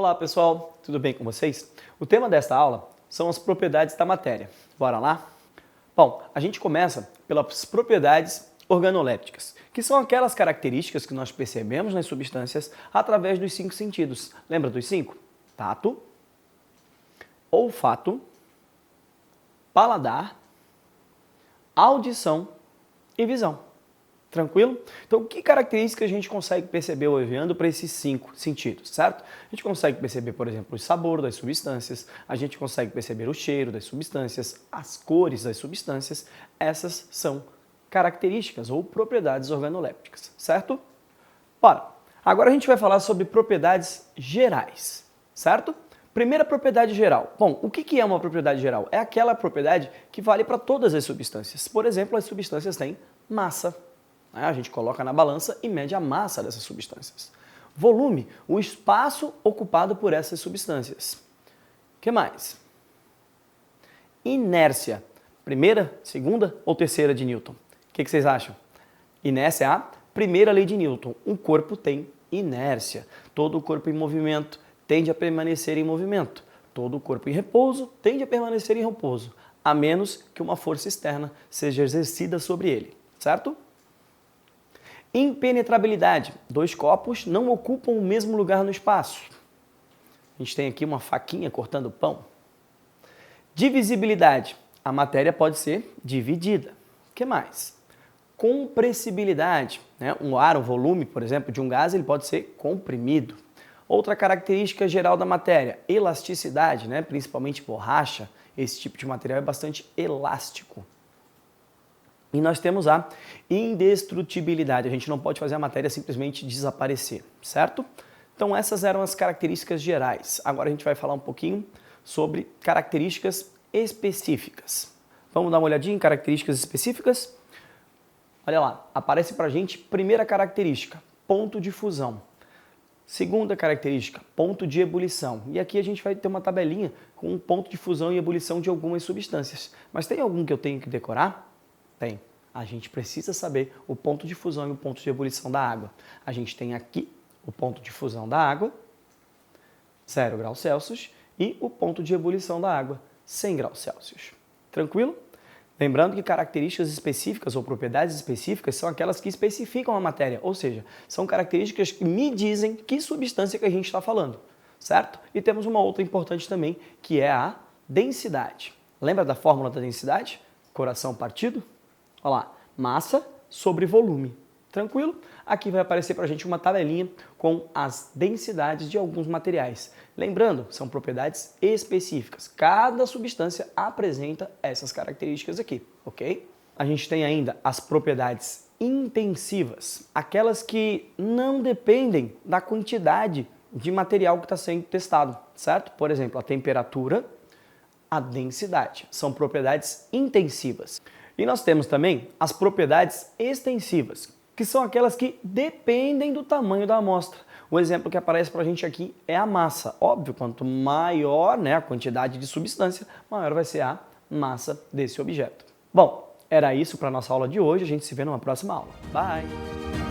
Olá pessoal, tudo bem com vocês? O tema desta aula são as propriedades da matéria. Bora lá? Bom, a gente começa pelas propriedades organolépticas, que são aquelas características que nós percebemos nas substâncias através dos 5 sentidos. Lembra dos 5? Tato, olfato, paladar, audição e visão. Tranquilo? Então, que características a gente consegue perceber olhando para esses 5 sentidos, certo? A gente consegue perceber, por exemplo, o sabor das substâncias, a gente consegue perceber o cheiro das substâncias, as cores das substâncias. Essas são características ou propriedades organolépticas, certo? Ora, agora a gente vai falar sobre propriedades gerais, certo? Primeira propriedade geral. Bom, o que é uma propriedade geral? É aquela propriedade que vale para todas as substâncias. Por exemplo, as substâncias têm massa. A gente coloca na balança e mede a massa dessas substâncias. Volume, o espaço ocupado por essas substâncias. O que mais? Inércia, primeira, segunda ou terceira de Newton? O que vocês acham? Inércia é a primeira lei de Newton. Um corpo tem inércia. Todo corpo em movimento tende a permanecer em movimento. Todo corpo em repouso tende a permanecer em repouso, a menos que uma força externa seja exercida sobre ele, certo? Impenetrabilidade. 2 copos não ocupam o mesmo lugar no espaço. A gente tem aqui uma faquinha cortando pão. Divisibilidade. A matéria pode ser dividida. O que mais? Compressibilidade. Um ar, um volume, por exemplo, de um gás, ele pode ser comprimido. Outra característica geral da matéria, elasticidade, principalmente borracha. Esse tipo de material é bastante elástico. E nós temos a indestrutibilidade. A gente não pode fazer a matéria simplesmente desaparecer, certo? Então essas eram as características gerais. Agora a gente vai falar um pouquinho sobre características específicas. Vamos dar uma olhadinha em características específicas? Olha lá, aparece pra gente primeira característica, ponto de fusão. Segunda característica, ponto de ebulição. E aqui a gente vai ter uma tabelinha com um ponto de fusão e ebulição de algumas substâncias. Mas tem algum que eu tenho que decorar? Tem. A gente precisa saber o ponto de fusão e o ponto de ebulição da água. A gente tem aqui o ponto de fusão da água, 0 graus Celsius, e o ponto de ebulição da água, 100 graus Celsius. Tranquilo? Lembrando que características específicas ou propriedades específicas são aquelas que especificam a matéria, ou seja, são características que me dizem que substância que a gente está falando, certo? E temos uma outra importante também, que é a densidade. Lembra da fórmula da densidade? Coração partido? Olha lá, massa sobre volume. Tranquilo? Aqui vai aparecer para a gente uma tabelinha com as densidades de alguns materiais. Lembrando, são propriedades específicas. Cada substância apresenta essas características aqui, ok? A gente tem ainda as propriedades intensivas, aquelas que não dependem da quantidade de material que está sendo testado, certo? Por exemplo, a temperatura, a densidade. São propriedades intensivas. E nós temos também as propriedades extensivas, que são aquelas que dependem do tamanho da amostra. O exemplo que aparece para a gente aqui é a massa. Óbvio, quanto maior a quantidade de substância, maior vai ser a massa desse objeto. Bom, era isso para a nossa aula de hoje. A gente se vê numa próxima aula. Bye!